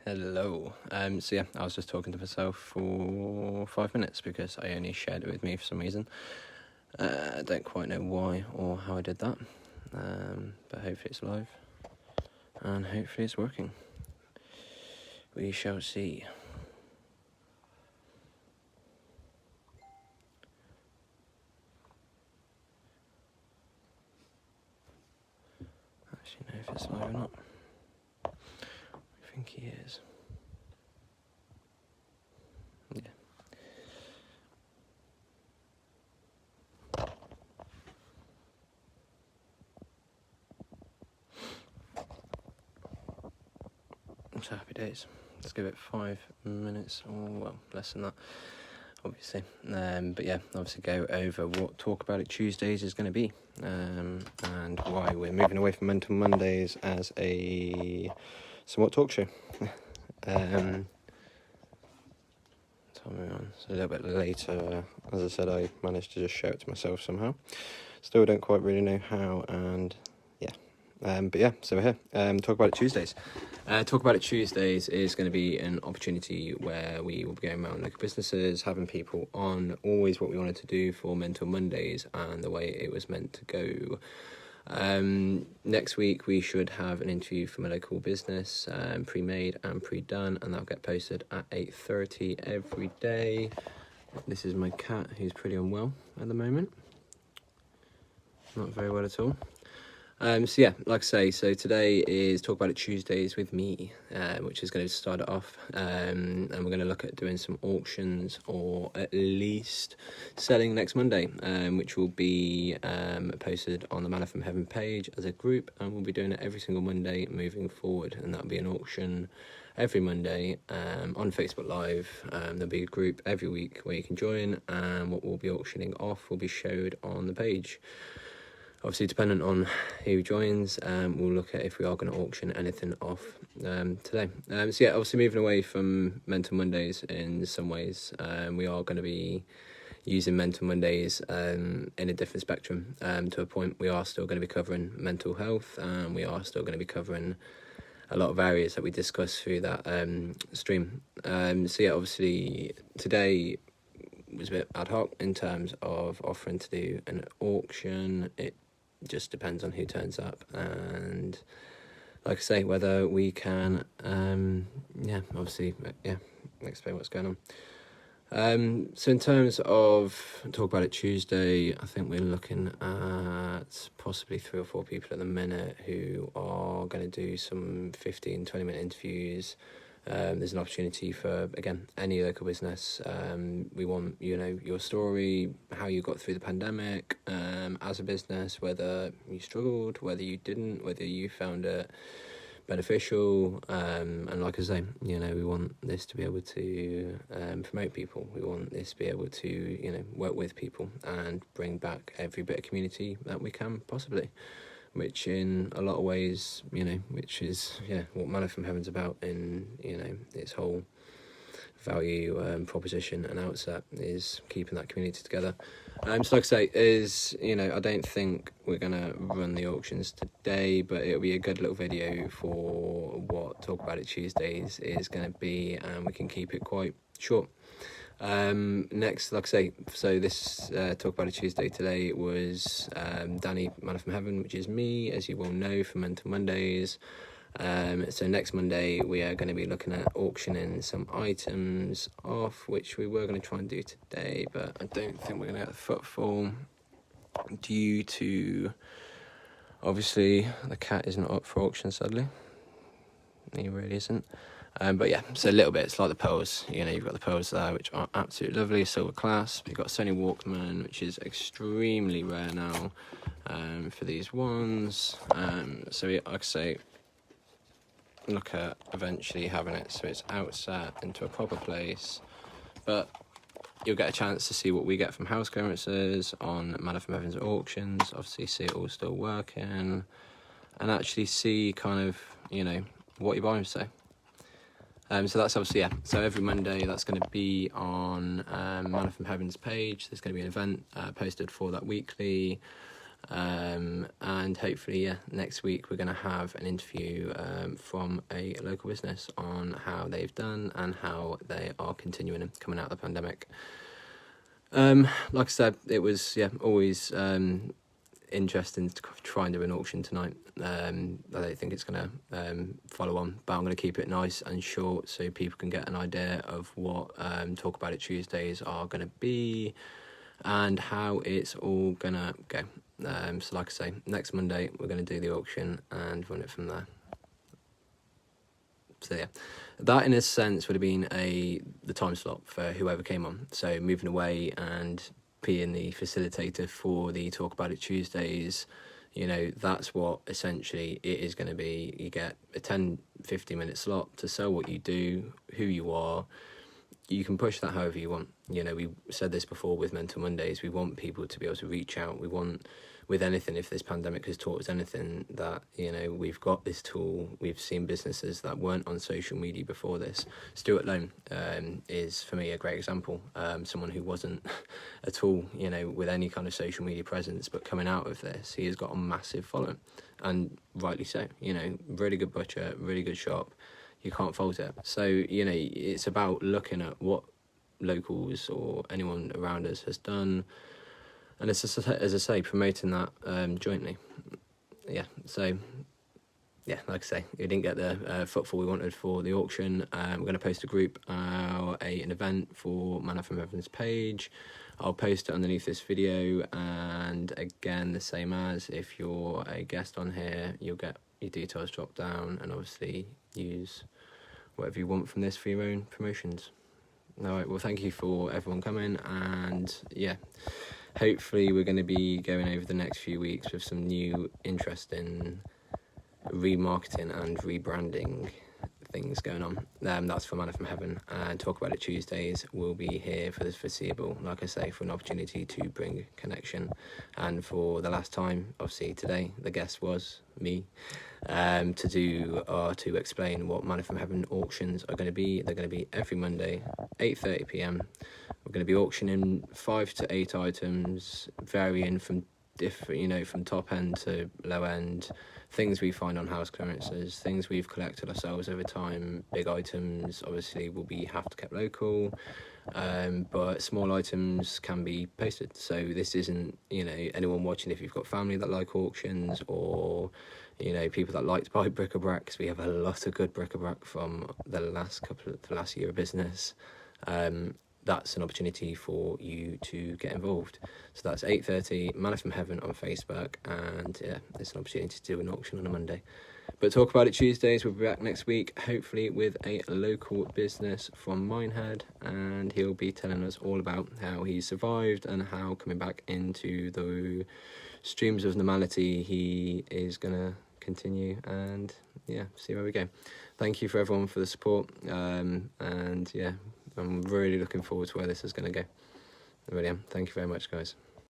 Hello. So yeah, I was just talking to myself for 5 minutes because I only shared it with me for some reason. I don't quite know why or how I did that, but hopefully it's live and hopefully it's working. We shall see. Actually, know if it's live or not. I think he is. Yeah. So happy days. Let's give it 5 minutes, or well, less than that, obviously. But yeah, obviously go over what Talk About It Tuesdays is going to be, and why we're moving away from Mental Mondays as a somewhat talk show. So a little bit later, as I said, I managed to just show it to myself somehow. Still don't quite really know how, and yeah. But yeah, so we're here. Talk About It Tuesdays. Talk About It Tuesdays is going to be an opportunity where we will be going around local businesses, having people on, always what we wanted to do for Mental Mondays and the way it was meant to go. Next week we should have an interview from a local business, pre-made and pre-done, and that'll get posted at 8:30 every day. This is my cat, who's pretty unwell at the moment. Not very well at all. So yeah, like I say, so today is Talk About It Tuesdays with me, which is going to start it off, and we're going to look at doing some auctions, or at least selling next Monday, which will be posted on the Manna from Heaven page as a group, and we'll be doing it every single Monday moving forward, and that'll be an auction every Monday on Facebook Live. There'll be a group every week where you can join, and what we'll be auctioning off will be showed on the page. Obviously, dependent on who joins, we'll look at if we are going to auction anything off today. So yeah, obviously moving away from Mental Mondays in some ways, we are going to be using Mental Mondays in a different spectrum. To a point, we are still going to be covering mental health, and we are still going to be covering a lot of areas that we discussed through that stream. So yeah, obviously today was a bit ad hoc in terms of offering to do an auction. It just depends on who turns up, and like I say, whether we can explain what's going on. So in terms of Talk About It Tuesday, I think we're looking at possibly 3 or 4 people at the minute who are going to do some 15-20 minute interviews. There's an opportunity for, again, any local business. We want, your story, how you got through the pandemic as a business, whether you struggled, whether you didn't, whether you found it beneficial. And like I say, we want this to be able to promote people. We want this to be able to, work with people and bring back every bit of community that we can possibly. Which in a lot of ways, which is, what Manna from Heaven's about in, its whole value proposition and outset, is keeping that community together. So like I say, I don't think we're going to run the auctions today, but it'll be a good little video for what Talk About It Tuesdays is going to be, and we can keep it quite short. Next, like I say, so this Talk About It Tuesday today was Danny, Manna from Heaven, which is me, as you will know, from Mental Mondays. So next Monday we are going to be looking at auctioning some items off, which we were going to try and do today, but I don't think we're going to get the footfall due to, obviously, the cat isn't up for auction, sadly. He really isn't. But yeah, so a little bit, it's like the pearls, you've got the pearls there, which are absolutely lovely, silver clasp. You've got Sony Walkman, which is extremely rare now for these ones. So yeah, like I say, look at eventually having it so it's outset into a proper place, but you'll get a chance to see what we get from house clearances on Manna from Heaven's auctions, obviously see it all still working, and actually see kind of, what you're buying, so that's obviously, so every Monday that's going to be on Manna from Heaven's page. There's going to be an event posted for that weekly. And hopefully, next week we're going to have an interview from a local business on how they've done and how they are continuing coming out of the pandemic. Like I said, it was always interesting to try and do an auction tonight. I don't think it's going to follow on, but I'm going to keep it nice and short so people can get an idea of what Talk About It Tuesdays are going to be and how it's all going to go. So like I say, next Monday we're going to do the auction and run it from there. So that in a sense would have been the time slot for whoever came on. So moving away and being the facilitator for the Talk About It Tuesdays, that's what essentially it is going to be. You get a 10-15 minute slot to sell what you do, who you are. You can push that however you want. We said this before with Mental Mondays. We want people to be able to reach out. We want, with anything, if this pandemic has taught us anything, that, we've got this tool. We've seen businesses that weren't on social media before this. Stuart Loan is, for me, a great example. Someone who wasn't at all, with any kind of social media presence, but coming out of this, he has got a massive following. And rightly so. Really good butcher, really good shop. You can't fault it. So, it's about looking at what locals or anyone around us has done, and as I say, promoting that jointly. So like I say, we didn't get the footfall we wanted for the auction. We're going to post a group, an event for Manor from Heaven's page. I'll post it underneath this video, and again, the same as if you're a guest on here, you'll get your details dropped down, and obviously use whatever you want from this for your own promotions. Alright, well, thank you for everyone coming, and hopefully we're going to be going over the next few weeks with some new interesting remarketing and rebranding things going on. That's for Manor from Heaven, and Talk About It Tuesdays will be here for the foreseeable, like I say, for an opportunity to bring connection. And for the last time, obviously today, the guest was me, to explain what Manor from Heaven auctions are going to be. They're going to be every Monday, 8:30 p.m. We're going to be auctioning 5 to 8 items, varying from different, from top end to low end. Things we find on house clearances, things we've collected ourselves over time. Big items obviously will be have to kept local, but small items can be posted. So this isn't, anyone watching, if you've got family that like auctions, or people that like to buy bric-a-brac, because we have a lot of good bric-a-brac from the last year of business. That's an opportunity for you to get involved. So that's 8:30, Manor from Heaven on Facebook, and it's an opportunity to do an auction on a Monday. But Talk About It Tuesdays, we'll be back next week, hopefully with a local business from Minehead, and he'll be telling us all about how he survived and how coming back into the streams of normality he is going to continue, and see where we go. Thank you for everyone for the support, and I'm really looking forward to where this is going to go. I really am. Thank you very much, guys.